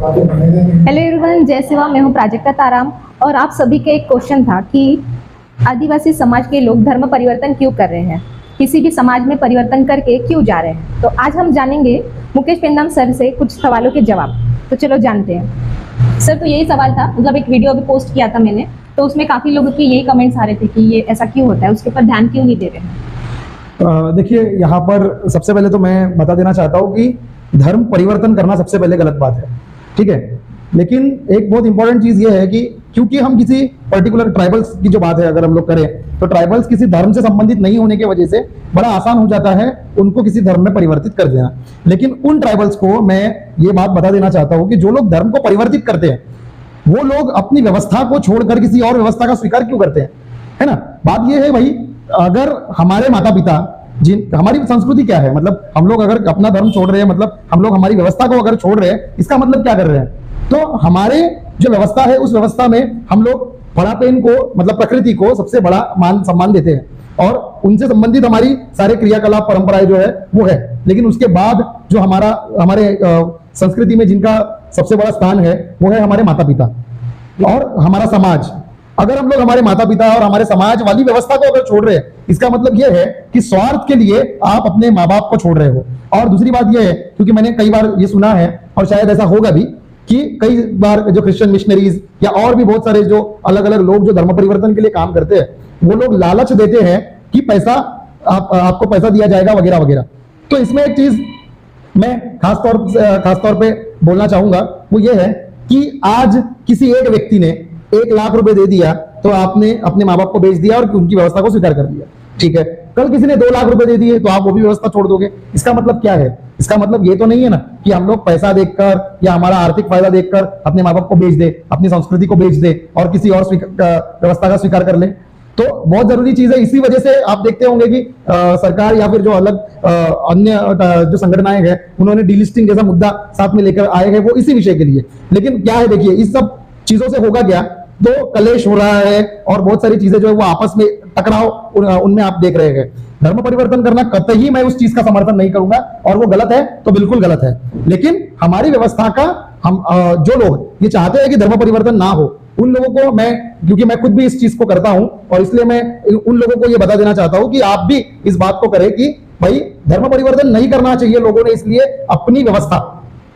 Hello everyone, जय शिवा। मैं हूं प्राजक्ता ताराम और आप सभी का एक क्वेश्चन था कि आदिवासी समाज के लोग धर्म परिवर्तन क्यों कर रहे हैं, किसी भी समाज में परिवर्तन करके क्यों जा रहे हैं। तो आज हम जानेंगे मुकेश पेंदाम सर से कुछ सवालों के जवाब। तो चलो जानते हैं। सर, तो यही सवाल था, मतलब एक वीडियो अभी पोस्ट किया था मैंने, तो उसमें काफ़ी लोगों के यही कमेंट्स आ रहे थे कि ये ऐसा क्यों होता है, उसके ऊपर ध्यान क्यों नहीं दे रहे हैं। देखिए, यहाँ पर सबसे पहले तो मैं बता देना चाहता हूँ कि धर्म परिवर्तन करना सबसे पहले गलत बात है, ठीक है। लेकिन एक बहुत इंपॉर्टेंट चीज ये है कि क्योंकि हम किसी पर्टिकुलर ट्राइबल्स की जो बात है अगर हम लोग करें, तो ट्राइबल्स किसी धर्म से संबंधित नहीं होने की वजह से बड़ा आसान हो जाता है उनको किसी धर्म में परिवर्तित कर देना। लेकिन उन ट्राइबल्स को मैं ये बात बता देना चाहता हूँ कि जो लोग धर्म को परिवर्तित करते हैं वो लोग अपनी व्यवस्था को छोड़कर किसी और व्यवस्था का स्वीकार क्यों करते हैं, है ना। बात ये है भाई, अगर हमारे माता पिता हमारी संस्कृति क्या है, मतलब हम लोग अगर अपना धर्म छोड़ रहे हैं, मतलब हम लोग हमारी व्यवस्था को अगर छोड़ रहे हैं, इसका मतलब क्या कर रहे हैं। तो हमारे जो व्यवस्था है उस व्यवस्था में हम लोग बड़ापन को, मतलब प्रकृति को सबसे बड़ा मान सम्मान देते हैं और उनसे संबंधित हमारी सारे क्रियाकलाप परंपराएं जो है वो है। लेकिन उसके बाद जो हमारे संस्कृति में जिनका सबसे बड़ा स्थान है वो है हमारे माता पिता और हमारा समाज। अगर हम लोग हमारे माता पिता और हमारे समाज वाली व्यवस्था को अगर छोड़ रहे हैं, इसका मतलब यह है कि स्वार्थ के लिए आप अपने माँ बाप को छोड़ रहे हो। और दूसरी बात यह है, क्योंकि मैंने कई बार ये सुना है और शायद ऐसा होगा भी कि कई बार जो क्रिश्चियन मिशनरीज या और भी बहुत सारे जो अलग अलग लोग जो धर्म परिवर्तन के लिए काम करते हैं, वो लोग लालच देते हैं कि पैसा आपको पैसा दिया जाएगा वगैरह वगैरह। तो इसमें एक चीज मैं खासतौर पे बोलना चाहूंगा, वो ये है कि आज किसी एक व्यक्ति ने 1 लाख रुपए दे दिया तो आपने अपने माँ बाप को बेच दिया और उनकी व्यवस्था को स्वीकार कर दिया, ठीक है। कल किसी ने 2 लाख रुपए दे दिए तो आप वो भी व्यवस्था छोड़ दोगे। इसका मतलब क्या है? इसका मतलब ये तो नहीं है ना कि हम लोग पैसा देखकर या हमारा आर्थिक फायदा देखकर अपने माँ बाप को बेच दे, अपनी संस्कृति को बेच दे और किसी और व्यवस्था का स्वीकार कर ले। तो बहुत जरूरी चीज है। इसी वजह से आप देखते होंगे कि सरकार या फिर जो अलग अन्य जो संगठनाएं हैं उन्होंने डीलिस्टिंग जैसा मुद्दा साथ में लेकर आए हैं, वो इसी विषय के लिए। लेकिन क्या है, देखिए, इस सब चीजों से होगा क्या, तो कलेश हो रहा है और बहुत सारी चीजें जो है वो आपस में टकराव उनमें आप देख रहे हैं। धर्म परिवर्तन करना कतई मैं उस चीज का समर्थन नहीं करूंगा और वो गलत है तो बिल्कुल गलत है। लेकिन हमारी व्यवस्था का हम जो लोग ये चाहते हैं कि धर्म परिवर्तन ना हो, उन लोगों को मैं, क्योंकि मैं खुद भी इस चीज को करता हूं और इसलिए मैं उन लोगों को ये बता देना चाहता हूं कि आप भी इस बात को करें कि भाई धर्म परिवर्तन नहीं करना चाहिए लोगों ने, इसलिए अपनी व्यवस्था,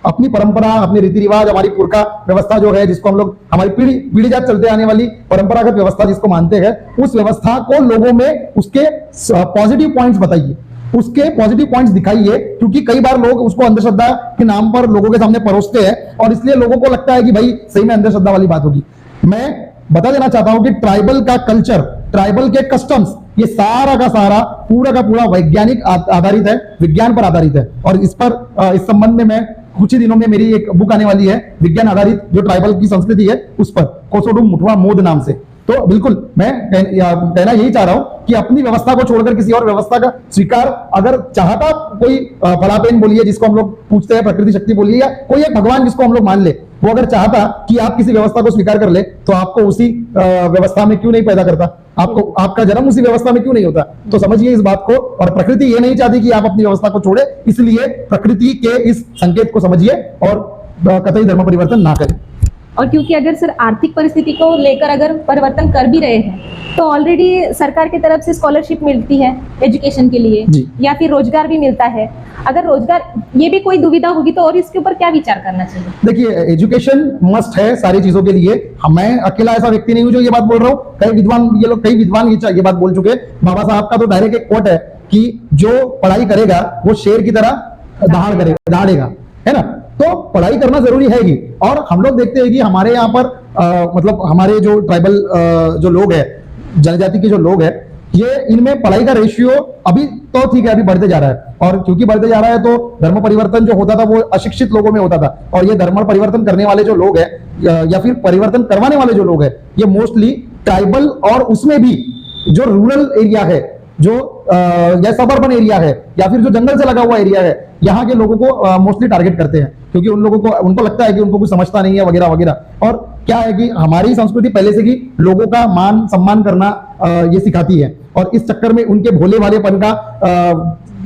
अपनी परंपरा, अपने रीति रिवाज, हमारी पुरखा व्यवस्था जो है जिसको हम लोग हमारी पीढ़ी जात चलते आने वाली परंपरागत व्यवस्था जिसको मानते हैं, उस व्यवस्था को लोगों में उसके पॉजिटिव पॉइंट्स बताइए, उसके पॉजिटिव पॉइंट्स दिखाइए। क्योंकि कई बार लोग उसको अंधश्रद्धा के नाम पर लोगों के सामने परोसते हैं और इसलिए लोगों को लगता है कि भाई सही में अंधश्रद्धा वाली बात होगी। मैं बता देना चाहता हूं कि ट्राइबल का कल्चर, ट्राइबल के कस्टम्स, ये सारा का सारा पूरा का पूरा वैज्ञानिक आधारित है, विज्ञान पर आधारित है। और इस पर इस संबंध में मैं कुछ ही दिनों में मेरी एक बुक आने वाली है, विज्ञान आधारित जो ट्राइबल की संस्कृति है उस पर, कोसोडुम मुठवा मोद नाम से। तो बिल्कुल मैं कहना यही चाह रहा हूं कि अपनी व्यवस्था को छोड़कर किसी और व्यवस्था का स्वीकार अगर चाहता कोई फलापेन बोलिए जिसको हम लोग पूछते हैं, प्रकृति शक्ति बोलिए, या कोई एक भगवान जिसको हम लोग मान ले, वो अगर चाहता कि आप किसी व्यवस्था को स्वीकार कर ले तो आपको उसी व्यवस्था में क्यों नहीं पैदा करता, आपको आपका जन्म उसी व्यवस्था में क्यों नहीं होता। तो समझिए इस बात को। और प्रकृति ये नहीं चाहती कि आप अपनी व्यवस्था को छोड़े, इसलिए प्रकृति के इस संकेत को समझिए और कतई धर्म परिवर्तन ना करें। और क्योंकि अगर सर आर्थिक परिस्थिति को लेकर अगर परिवर्तन कर भी रहे हैं तो ऑलरेडी सरकार की तरफ से स्कॉलरशिप मिलती है एजुकेशन के लिए, या फिर रोजगार भी मिलता है। अगर रोजगार, ये भी कोई दुविधा होगी तो और इसके ऊपर क्या विचार करना चाहिए? देखिए, एजुकेशन मस्ट है सारी चीजों के लिए। मैं अकेला ऐसा व्यक्ति नहीं हूं जो ये बात बोल रहा हूँ, कई विद्वान ये बात बोल चुके। बाबा साहब का तो डायरेक्ट एक कोट है कि जो पढ़ाई करेगा वो शेर की तरह दहाड़ेगा, है ना। तो पढ़ाई करना जरूरी है ही। और हम लोग देखते हैं कि हमारे यहाँ पर मतलब हमारे जो ट्राइबल जो लोग हैं, जनजाति के जो लोग हैं, ये इनमें पढ़ाई का रेशियो अभी तो ठीक है, अभी बढ़ते जा रहा है। और क्योंकि बढ़ते जा रहा है तो धर्म परिवर्तन जो होता था वो अशिक्षित लोगों में होता था, और ये धर्म परिवर्तन करने वाले जो लोग हैं या फिर परिवर्तन करवाने वाले जो लोग हैं, ये मोस्टली ट्राइबल और उसमें भी जो रूरल एरिया है, जो या सबर्बन एरिया है या फिर जो जंगल से लगा हुआ एरिया है, यहाँ के लोगों को मोस्टली टारगेट करते हैं। क्योंकि उनको लगता है कि उनको कुछ समझता नहीं है वगैरह वगैरह। और क्या है कि हमारी संस्कृति पहले से ही लोगों का मान सम्मान करना ये सिखाती है, और इस चक्कर में उनके भोले वालेपन का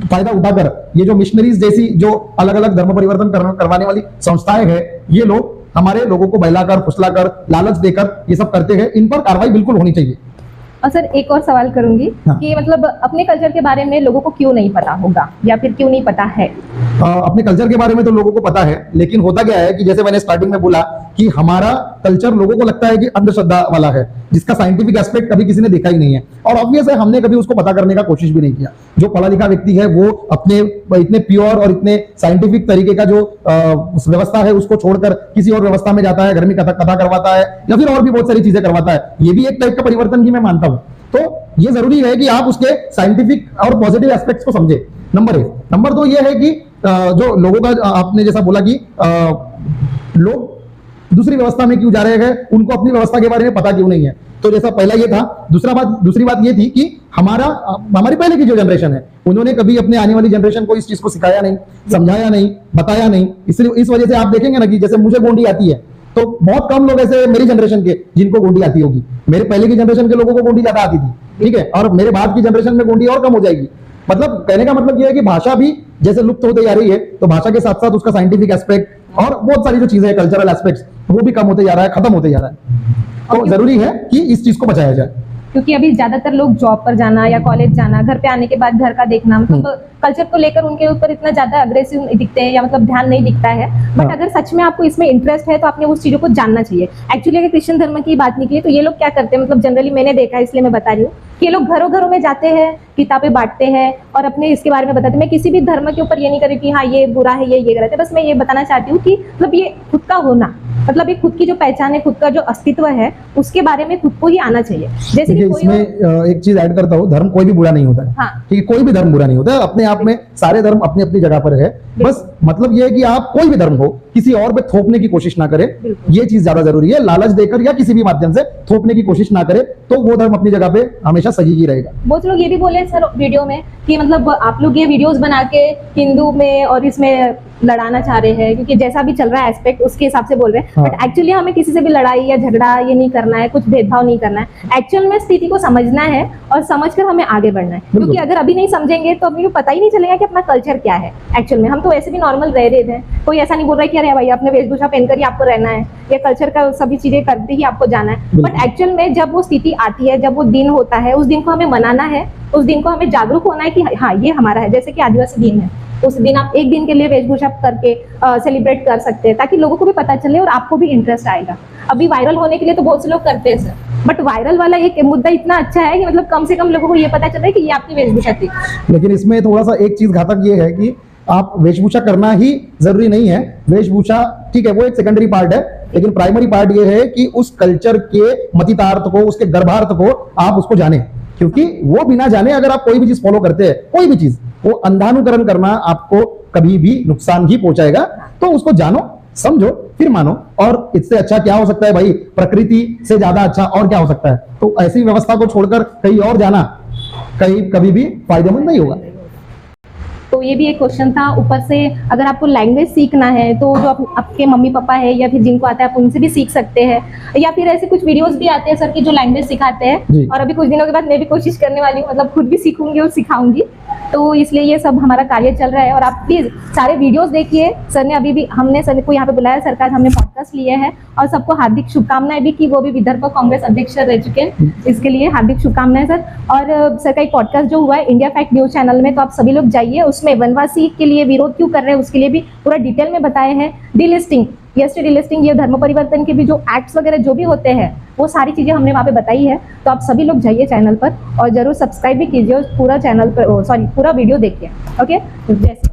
फायदा उठाकर ये जो मिशनरीज जैसी जो अलग अलग धर्म परिवर्तन करवाने वाली संस्थाएं हैं, ये लोग हमारे लोगों को बहलाकर, फुसलाकर, लालच देकर ये सब करते हैं, इन पर कार्रवाई बिल्कुल होनी चाहिए। और सर एक और सवाल करूंगी हाँ। कि मतलब अपने कल्चर के बारे में लोगों को क्यों नहीं पता होगा या फिर क्यों नहीं पता है? अपने कल्चर के बारे में तो लोगों को पता है, लेकिन होता क्या है कि जैसे मैंने स्टार्टिंग में बोला कि हमारा कल्चर लोगों को लगता है कि अंधश्रद्धा वाला है, जिसका साइंटिफिक एस्पेक्ट कभी किसी ने देखा ही नहीं है, और ऑब्वियस है हमने कभी उसको पता करने का कोशिश भी नहीं किया। जो पढ़ा लिखा व्यक्ति है वो अपने इतने प्योर और इतने साइंटिफिक तरीके का जो व्यवस्था है उसको छोड़कर किसी और व्यवस्था में जाता है, घर में कथा करवाता है या फिर और भी बहुत सारी चीजें करवाता है। ये भी एक टाइप का परिवर्तन ही मैं मानता हूं। तो ये जरूरी है कि आप उसके साइंटिफिक और पॉजिटिव एस्पेक्ट्स को समझे, नंबर 1। नंबर 2 ये है कि जो लोगों का आपने जैसा बोला कि लोग दूसरी व्यवस्था में क्यों जा रहे हैं, उनको अपनी व्यवस्था के बारे में पता क्यों नहीं है। तो जैसा पहला ये था। दूसरी बात ये थी कि हमारी पहले की जो जनरेशन है उन्होंने कभी अपने आने वाली जनरेशन को इस चीज को सिखाया नहीं, समझाया नहीं, बताया नहीं। इसलिए इस वजह से आप देखेंगे ना कि जैसे मुझे गोंडी आती है तो बहुत कम लोग ऐसे मेरी जनरेशन के जिनको गोंडी आती होगी। मेरे पहले की जनरेशन के लोगों को गोंडी ज्यादा आती थी, ठीक है, और मेरे बाद की जनरेशन में गोंडी और कम हो जाएगी। मतलब कहने का मतलब यह है कि भाषा भी जैसे लुप्त होते जा रही है, तो भाषा के साथ साथ उसका साइंटिफिक एस्पेक्ट और बहुत सारी जो चीजें हैं, कल्चरल एस्पेक्ट्स, वो भी कम होते जा रहा है, खत्म होते जा रहा है। तो जरूरी है कि इस चीज को बचाया जाए, क्योंकि अभी ज्यादातर लोग जॉब पर जाना या कॉलेज जाना, घर पे आने के बाद घर का देखना, मतलब कल्चर को लेकर उनके ऊपर इतना ज्यादा अग्रेसिव दिखते हैं या मतलब ध्यान नहीं दिखता है। बट अगर सच में आपको इसमें इंटरेस्ट है तो आपने उस चीजों को जानना चाहिए। एक्चुअली अगर क्रिश्चियन धर्म की बात निकली तो ये लोग क्या करते हैं, मतलब जनरली मैंने देखा है इसलिए मैं बता रही हूँ कि ये लोग घरों घरों में जाते हैं, किताबें बांटते हैं और अपने इसके बारे में बताते हैं। मैं किसी भी धर्म के ऊपर ये नहीं कर रही कि हाँ ये बुरा है, ये गलत है, बस मैं ये बताना चाहती हूँ कि मतलब ये खुद का होना, मतलब ये खुद की जो पहचान है, खुद का जो अस्तित्व है, उसके बारे में खुद को ही आना चाहिए। जैसे कि इसमें एक चीज ऐड करता हूँ, धर्म कोई भी बुरा नहीं होता है। हाँ। ठीक है, कोई भी धर्म बुरा नहीं होता है, अपने आप में सारे धर्म अपनी अपनी जगह पर है। बस मतलब ये है कि आप कोई भी धर्म हो किसी और पे थोपने की कोशिश ना करें, ये चीज ज्यादा जरूरी है। लालच देकर या किसी भी माध्यम से थोपने की कोशिश ना करें, तो वो धर्म अपनी जगह पे हमेशा सही ही रहेगा। बहुत लोग ये भी बोले सर वीडियो में कि मतलब आप लोग ये वीडियोस बना के हिंदू में और इसमें लड़ाना चाह रहे हैं, क्योंकि जैसा भी चल रहा है एस्पेक्ट उसके हिसाब से बोल रहे हैं। बट एक्चुअली हमें किसी से भी लड़ाई या झगड़ा ये नहीं करना है, कुछ भेदभाव नहीं करना है। एक्चुअल में स्थिति को समझना है और समझकर हमें आगे बढ़ना है, क्योंकि अगर अभी नहीं समझेंगे तो अपने को पता ही नहीं चलेगा कि अपना कल्चर क्या है। एक्चुअल में हम तो वैसे भी नॉर्मल रह रहे थे, कोई ऐसा नहीं बोल रहा है कि अरे भाई अपने वेशभूषा पहनकर ही आपको रहना है या कल्चर का सभी चीजें करते ही आपको जाना है। बट एक्चुअल में जब वो स्थिति आती है, जब वो दिन होता है, उस दिन को हमें मनाना है, उस दिन को हमें जागरूक होना है कि हाँ ये हमारा है। जैसे कि आदिवासी दिन है, उस दिन आप एक दिन के लिए वेशभूषा करके सेलिब्रेट कर सकते हैं, ताकि लोगों को भी पता चले और आपको भी इंटरेस्ट आएगा। अभी वायरल होने के लिए तो बहुत से लोग करते हैं सर, बट वायरल वाला एक मुद्दा इतना अच्छा है कि मतलब कम से कम लोगों को ये पता चले कि ये आपकी वेशभूषा थी। लेकिन इसमें थोड़ा सा एक चीज घातक ये है कि आप वेशभूषा करना ही जरूरी नहीं है। वेशभूषा ठीक है, वो एक सेकेंडरी पार्ट है, लेकिन प्राइमरी पार्ट ये है कि उस कल्चर के मतितार्थ को, उसके गर्भार्थ को आप उसको जाने, क्योंकि वो बिना जाने अगर आप कोई भी चीज फॉलो करते हैं, कोई भी चीज, वो अंधानुकरण करना आपको कभी भी नुकसान ही पहुंचाएगा। तो उसको जानो, समझो, फिर मानो। और इससे अच्छा क्या हो सकता है भाई, प्रकृति से ज्यादा अच्छा और क्या हो सकता है। तो ऐसी व्यवस्था को छोड़कर कहीं और जाना कभी भी फायदेमंद नहीं होगा। तो ये भी एक क्वेश्चन था। ऊपर से अगर आपको लैंग्वेज सीखना है तो जो आपके मम्मी पापा है या फिर जिनको आता है आप उनसे भी सीख सकते हैं, या फिर ऐसे कुछ वीडियोस भी आते हैं सर की जो लैंग्वेज सिखाते हैं। और अभी कुछ दिनों के बाद मैं भी कोशिश करने वाली हूँ, मतलब खुद भी सीखूंगी और सिखाऊंगी। तो इसलिए ये सब हमारा कार्य चल रहा है और आप प्लीज सारे वीडियोस देखिए। सर ने अभी भी हमने सर को यहाँ पे बुलाया, सरकार हमने पॉडकास्ट लिए हैं और सबको हार्दिक शुभकामनाएं भी कि वो भी विदर्भ कांग्रेस अध्यक्ष रह चुके हैं, इसके लिए हार्दिक शुभकामनाएं सर। और सर का एक पॉडकास्ट जो हुआ है इंडिया फैक्ट न्यूज चैनल में, तो आप सभी लोग जाइए, उसमें वनवासी के लिए विरोध क्यों कर रहे हैं उसके लिए भी पूरा डिटेल में बताए हैं। डीलिस्टिंग, डीलिस्टिंग, ये धर्म परिवर्तन के भी जो एक्ट्स वगैरह जो भी होते हैं वो सारी चीजें हमने वहाँ पे बताई है। तो आप सभी लोग जाइए चैनल पर और जरूर सब्सक्राइब भी कीजिए, पूरा चैनल पर पूरा वीडियो देखिए। ओके, जैसे